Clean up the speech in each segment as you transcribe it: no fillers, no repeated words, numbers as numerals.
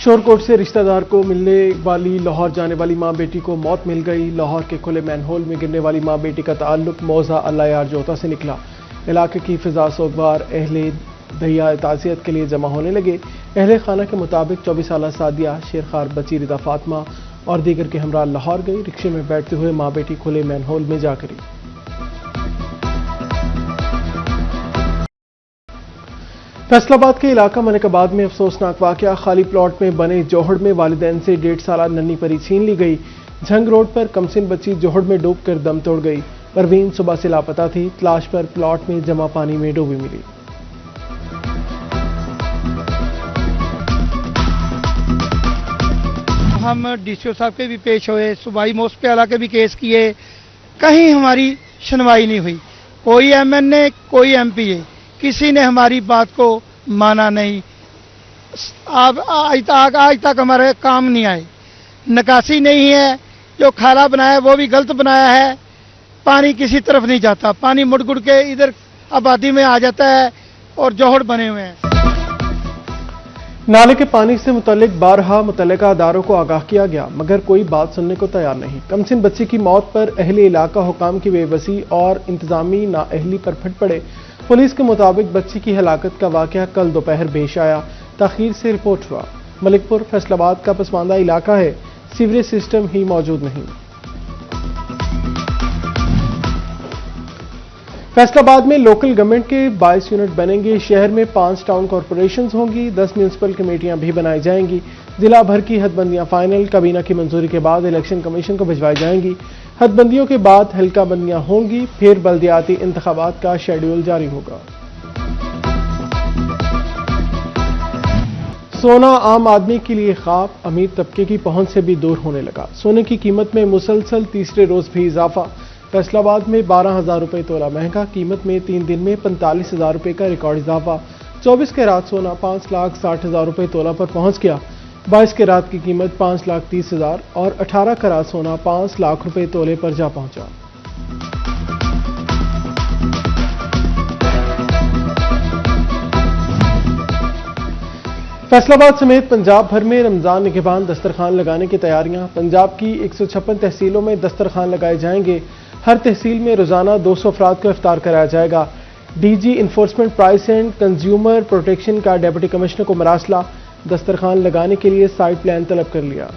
शोरकोट से रिश्तेदार को मिलने वाली लाहौर जाने वाली मां बेटी को मौत मिल गई। लाहौर के खुले मैनहोल में गिरने वाली मां बेटी का ताल्लुक मौजा अल्लाह यार जोता से निकला। इलाके की फिजा सोगवार अहले दहिया ताज़ियत के लिए जमा होने लगे। अहले खाना के मुताबिक 24 साल सादिया शेरखार बची रिदा फातिमा और दीगर के हमरा लाहौर गई। रिक्शे में बैठते हुए मां बेटी खुले मैनहोल में जा गिरी। फैसलाबाद के इलाका मलिकाबाद में अफसोसनाक वाकया। खाली प्लॉट में बने जोहड़ में वालिदैन से 1.5 साल नन्ही परी छीन ली गई। झंग रोड पर कमसिन बच्ची जोहड़ में डूबकर दम तोड़ गई। परवीन सुबह से लापता थी। तलाश पर प्लॉट में जमा पानी में डूबी मिली। हम डीसीओ साहब के भी पेश हुए, सूबाई मोस्पे वाला के भी केस किए, कहीं हमारी सुनवाई नहीं हुई। कोई एमएनए कोई एमपीए किसी ने हमारी बात को माना नहीं। अब आज तक हमारे काम नहीं आए। निकासी नहीं है, जो खाला बनाया वो भी गलत बनाया है। पानी किसी तरफ नहीं जाता, पानी मुड़ गुड़ के इधर आबादी में आ जाता है और जोहड़ बने हुए हैं। नाले के पानी से मुतल्लिक बारहा मुतल्लिका अदारों को आगाह किया गया, मगर कोई बात सुनने को तैयार नहीं। कमसिन बच्ची की मौत पर अहले इलाका हुकाम की बेबसी और इंतजामी नाअहली पर फट पड़े। पुलिस के मुताबिक बच्ची की हलाकत का वाकया कल दोपहर पेश आया। ताखीर से रिपोर्ट हुआ। मलिकपुर फैसलाबाद का पसमानदा इलाका है, सीवरेज सिस्टम ही मौजूद नहीं। फैसलाबाद में लोकल गवर्नमेंट के 22 यूनिट बनेंगे। शहर में 5 टाउन कॉरपोरेशंस होंगी। 10 म्यूनिसिपल कमेटियां भी बनाई जाएंगी। जिला भर की हदबंदियां फाइनल काबीना की मंजूरी के बाद इलेक्शन कमीशन को भिजवाई जाएंगी। हदबंदियों के बाद हल्का बंदियां होंगी, फिर बल्दियाती इंतखाबात का शेड्यूल जारी होगा। सोना आम आदमी के लिए ख्वाब, अमीर तबके की पहुंच से भी दूर होने लगा। सोने की कीमत में मुसलसल तीसरे रोज भी इजाफा। फैसलाबाद में 12,000 रुपये तोला महंगा। कीमत में 3 दिन में 45,000 रुपये का रिकॉर्ड इजाफा। 24 कैरात सोना 5,60,000 रुपये तोला पर पहुंच गया। 22 कैरात की कीमत 5,30,000 और 18 कैरात सोना 5 लाख रुपए तोले पर जा पहुंचा। फैसलाबाद समेत पंजाब भर में रमजान निगहबान दस्तरखान लगाने की तैयारियां। पंजाब की 156 तहसीलों में दस्तरखान लगाए जाएंगे। हर तहसील में रोजाना 200 अफराद को इफ्तार कराया जाएगा। DG enforcement price and consumer protection का डिप्टी कमिश्नर को मरासला। दस्तरखान लगाने के लिए साइट प्लान तलब कर लिया।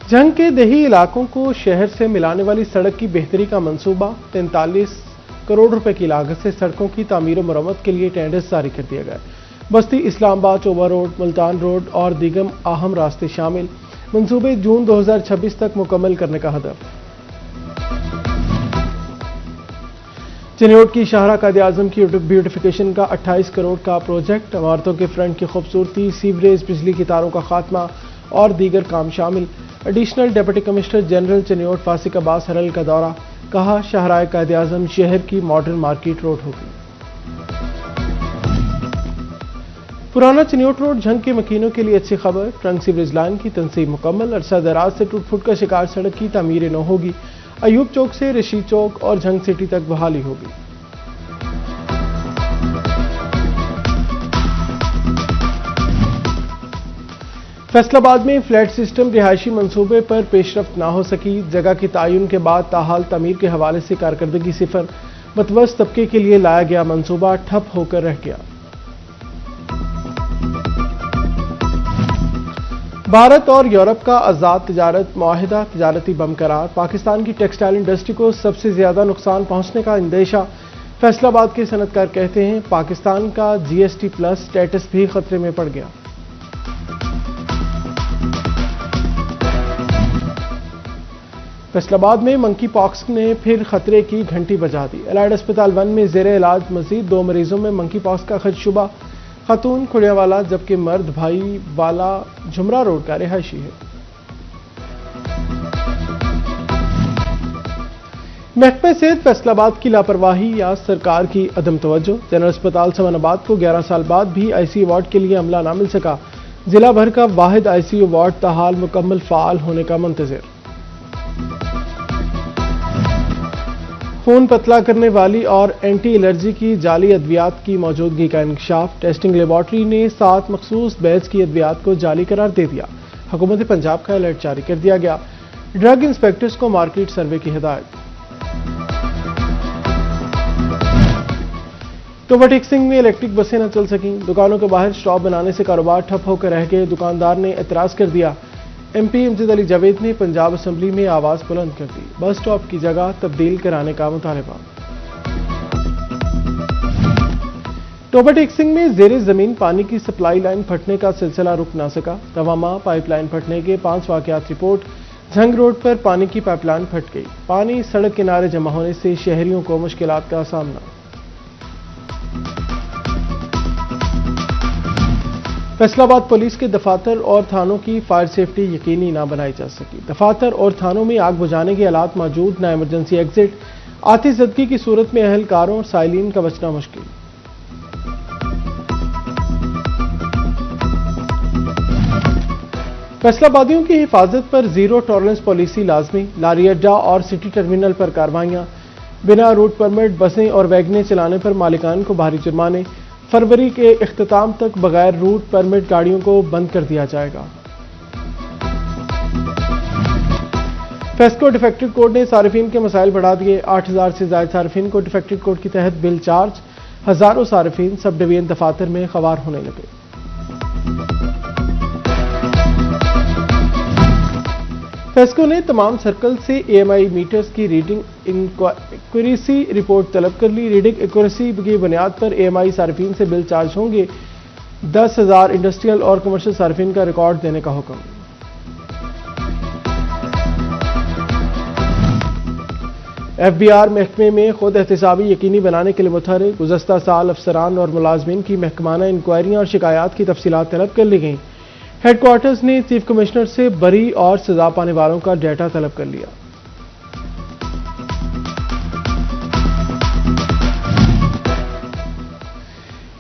जंग के देही इलाकों को शहर से मिलाने वाली सड़क की बेहतरी का मंसूबा। 43 करोड़ रुपए की लागत से सड़कों की तामीर और मरम्मत के लिए टेंडर्स जारी कर दिया गया। बस्ती इस्लामाबाद चोबा रोड, मुल्तान रोड और दीगर अहम रास्ते शामिल। मंसूबे जून 2026 तक मुकम्मल करने का हदफ। चिन्योट की शाहरा कायदे आजम की ब्यूटिफिकेशन का 28 करोड़ का प्रोजेक्ट। इमारतों के फ्रंट की खूबसूरती, सीवरेज, बिजली की तारों का खात्मा और दीगर काम शामिल। Additional deputy commissioner general Chiniot Fasiq Abbas Haral का दौरा। कहा, शाहराए कायदे आजम शहर की मॉडर्न मार्केट रोड होगी। पुराना चिन्योट रोड झंग के मकीनों के लिए अच्छी खबर। ट्रंक सीवरेज लाइन की तनसीब मुकम्मल। अरसा दराज से टूट फूट का शिकार सड़क की तामीर न होगी। अयूब चौक से रशीद चौक और झंग सिटी तक बहाली होगी। फैसलाबाद में फ्लैट सिस्टम रिहायशी मंसूबे पर पेशरफ्त ना हो सकी। जगह की तायुन के बाद ताहाल तमीर के हवाले से कारकर्दगी सिफर। मतवस्त तबके के लिए लाया गया मंसूबा ठप होकर रह गया। भारत और यूरोप का आजाद तिजारत मुआहिदा तिजारती बम करार। पाकिस्तान की टेक्सटाइल इंडस्ट्री को सबसे ज्यादा नुकसान पहुंचने का अंदेशा। फैसलाबाद के सनतकार कहते हैं, पाकिस्तान का GST प्लस स्टेटस भी खतरे में पड़ गया। फैसलाबाद में मंकी पॉक्स ने फिर खतरे की घंटी बजा दी। एलाइड अस्पताल 1 में जेर इलाज मजीद 2 मरीजों में मंकी पॉक्स का खदशुबा। खातून खुड़ियावाला जबकि मर्द भाई वाला झुमरा रोड का रिहायशी है। महकमे सेहत फैसलाबाद की लापरवाही या सरकार की अदम तवज्जो। जनरल अस्पताल समनाबाद को 11 साल बाद भी ICU वार्ड के लिए अमला ना मिल सका। जिला भर का वाहिद ICU वार्ड ताहाल मुकम्मल फाल होने का मुंतजर। खून पतला करने वाली और एंटी एलर्जी की जाली अद्वियात की मौजूदगी का इंकशाफ। टेस्टिंग लेबॉर्ट्री ने 7 मखसूस बैच की अद्वियात को जाली करार दे दिया। हुकूमत पंजाब का अलर्ट जारी कर दिया गया। ड्रग इंस्पेक्टर्स को मार्केट सर्वे की हिदायत। टोबा टेक्सिंग में इलेक्ट्रिक बसें न चल सकीं। दुकानों के बाहर स्टॉप बनाने से कारोबार ठप होकर रह गए। दुकानदार ने एतराज कर दिया। MP इम्तियाज अली जावेद ने पंजाब असम्बली में आवाज बुलंद कर दी। बस स्टॉप की जगह तब्दील कराने का मुतालबा। टोबा टेक्सिंग में जेर जमीन पानी की सप्लाई लाइन फटने का सिलसिला रुक ना सका। तवामा पाइपलाइन फटने के 5 वाकयात रिपोर्ट। झंग रोड पर पानी की पाइपलाइन फट गई। पानी सड़क किनारे जमा होने से शहरियों को मुश्किलात का सामना। फैसलाबाद पुलिस के दफातर और थानों की फायर सेफ्टी यकीनी ना बनाई जा सकी। दफातर और थानों में आग बुझाने के हालात मौजूद ना इमरजेंसी एग्जिट। आतिशज़दगी की सूरत में अहलकारों और साइलिन का बचना मुश्किल। फैसलाबादियों की हिफाजत पर जीरो टॉलरेंस पॉलिसी लाजमी। लारी अड्डा और सिटी टर्मिनल पर कार्रवाइयां। बिना रूट परमिट बसें और वैगनें चलाने पर मालिकान को भारी जुर्माने। फरवरी के इख्तिताम तक बगैर रूट परमिट गाड़ियों को बंद कर दिया जाएगा। फेस्को डिफेक्टेड कोड ने सारिफीन के मसाइल बढ़ा दिए। 8000 से ज्यादा सारिफीन को डिफेक्टेड कोड के तहत बिल चार्ज। हजारों सारिफीन सब डिवीजन दफातर में खवार होने लगे। फेस्को ने तमाम सर्कल से AMI मीटर्स की रीडिंग एक्यूरेसी रिपोर्ट तलब कर ली। रीडिंग एक्यूरेसी की बुनियाद पर AMI सार्फिन से बिल चार्ज होंगे। 10,000 इंडस्ट्रियल और कमर्शियल सार्फिन का रिकॉर्ड देने का हुक्म। FBR महकमे में खुद एहतसाबी यकीनी बनाने के लिए मुतहर्रिक। गुज़श्ता साल अफसरान और मुलाजमीन की महकमाना इंक्वायरियां और शिकायत की तफसीलात तलब कर ली गईं। हेडक्वार्टर्स ने चीफ कमिश्नर से बरी और सजा पाने वालों का डेटा तलब कर लिया।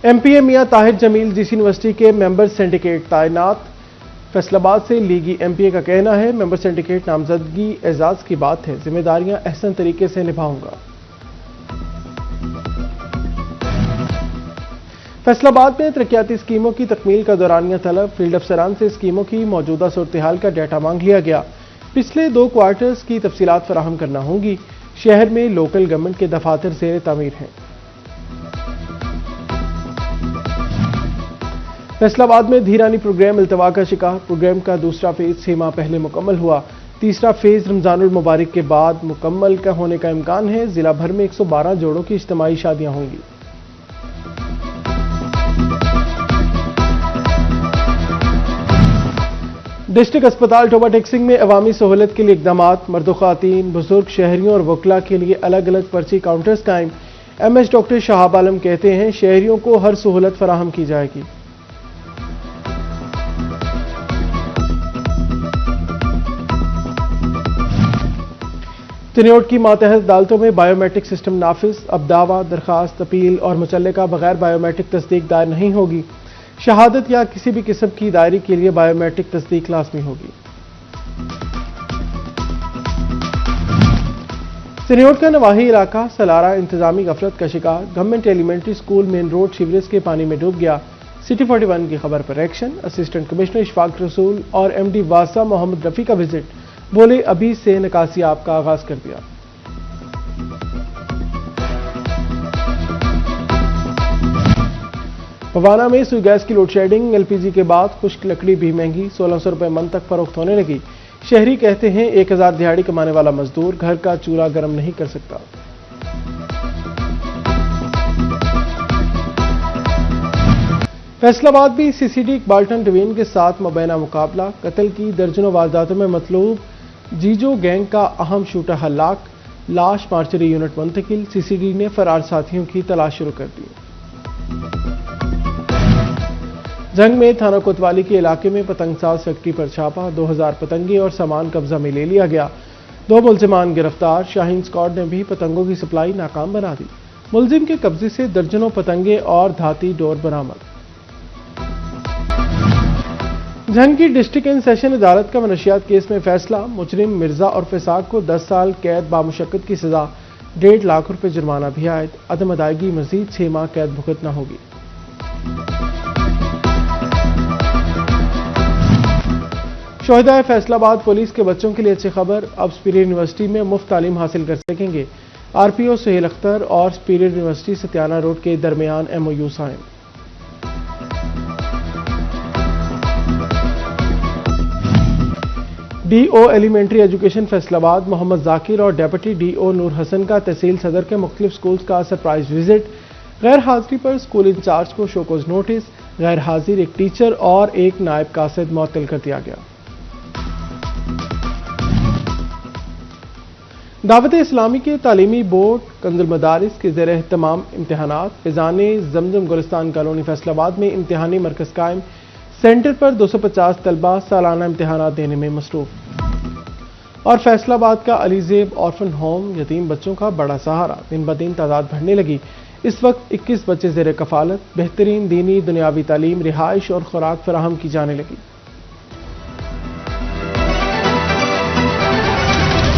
MPA मियां ताहिर जमील GC यूनिवर्सिटी के मेंबर सिंडिकेट तैनात। फैसलाबाद से लीगी MPA का कहना है, मेंबर सिंडिकेट नामजदगी एजाज की बात है, जिम्मेदारियां अहसन तरीके से निभाऊंगा। फैसलाबाद में तरक्याती स्कीमों की तकमील का दौरानिया तलब। फील्ड अफसरान से स्कीमों की मौजूदा सूरत हाल का डाटा मांग लिया गया। पिछले 2 क्वार्टर्स की तफसीलात फराहम करना होंगी। शहर में लोकल गवर्नमेंट के दफातर ज़ेर तामीर हैं। फैसलाबाद में धीरानी प्रोग्राम इल्तवा का शिकार। प्रोग्राम का दूसरा फेज 6 माह पहले मुकम्मल हुआ। तीसरा फेज रमजानुल मुबारक के बाद मुकम्मल का होने का इम्कान है। जिला भर में 112 जोड़ों की इज्तिमाई शादियां होंगी। डिस्ट्रिक्ट अस्पताल टोबा टेक्सिंग में अवामी सहूलत के लिए इकदामात। मर्द ख़वातीन, बुजुर्ग, शहरियों और वकला के लिए अलग अलग पर्ची काउंटर्स कायम। MS डॉक्टर शहाब आलम कहते हैं, शहरियों को हर सहूलत फराहम की जाएगी। तिनियोट की मातहत अदालतों में बायोमेट्रिक सिस्टम नाफिज। अब दावा, दरखास्त, अपील और मुचल्लका बगैर बायोमेट्रिक तस्दीक दायर नहीं होगी। शहादत या किसी भी किस्म की दायरी के लिए बायोमेट्रिक तस्दीक लाजमी होगी। तिनियोट का नवाही इलाका सलारा इंतजामी गफलत का शिकार। Government elementary school main road sewerage के पानी में डूब गया। सिटी 41 की खबर पर एक्शन। असिस्टेंट कमिश्नर इशफाक रसूल और MD वासा मोहम्मद रफी का विजिट। बोले, अभी से निकासियाब का आगाज कर दिया। फवाना में सुई गैस की लोड शेडिंग। LPG के बाद खुश्क लकड़ी भी महंगी। 1600 रुपए मन तक फरोख्त होने लगी। शहरी कहते हैं, 1000 दिहाड़ी कमाने वाला मजदूर घर का चूल्हा गर्म नहीं कर सकता। फैसलाबाद भी CCD इकबालटन डिवीजन के साथ मुबैना मुकाबला। कत्ल की दर्जनों वारदातों में मतलूब जीजो गैंग का अहम शूटर हलाक। लाश मार्चरी यूनिट मुंतकिल। CCD ने फरार साथियों की तलाश शुरू कर दी। जंग में थाना कोतवाली के इलाके में पतंगसाज फैक्ट्री पर छापा। 2000 पतंगे और सामान कब्जा में ले लिया गया। 2 मुलजिमान गिरफ्तार। शाहीन स्क्वाड ने भी पतंगों की सप्लाई नाकाम बना दी। मुलजिम के कब्जे से दर्जनों पतंगे और धाती डोर बरामद। जंग की डिस्ट्रिक्ट एंड सेशन अदालत का मनशियात केस में फैसला। मुजरिम मिर्जा और फैसाक को 10 साल कैद बामुशक्कत की सजा। 1.5 लाख रुपए जुर्माना भी आयद। अदम अदायगी मजीद 6 माह कैद भुगतना होगी। शोहदाए फैसलाबाद पुलिस के बच्चों के लिए अच्छी खबर, अब सुपीरियर यूनिवर्सिटी में मुफ्त तालीम हासिल कर सकेंगे। आरपीओ सुहेल अख्तर और सुपीरियर यूनिवर्सिटी सत्याना रोड के दरमियान MOU sign. DO elementary education Faisalabad Mohammad Zakir और डेप्यूटी डीओ नूर हसन का तहसील सदर के मुख्तलिफ स्कूल्स का सरप्राइज विजिट। गैर हाजिरी पर स्कूल इंचार्ज को शोकोज नोटिस, गैर हाजिर एक टीचर और एक नायब कासिद मुअत्तल कर दिया गया। दावत इस्लामी के तालीमी बोर्ड कंजुल मदारिस के ज़ेर एहतमाम इम्तहानात। फिजाने जमजम गुलिस्तान कॉलोनी फैसलाबाद में इम्तहानी मरकज कायम। सेंटर पर 250 तलबा सालाना इम्तहानात देने में मसरूफ। और फैसलाबाद का अलीजेब ऑर्फन होम यतीम बच्चों का बड़ा सहारा, दिन ब दिन तादाद बढ़ने लगी। इस वक्त 21 बच्चे ज़ेर कफालत। बेहतरीन दीनी दुनियावी तालीम, रिहाइश और खुराक फराहम की जाने लगी।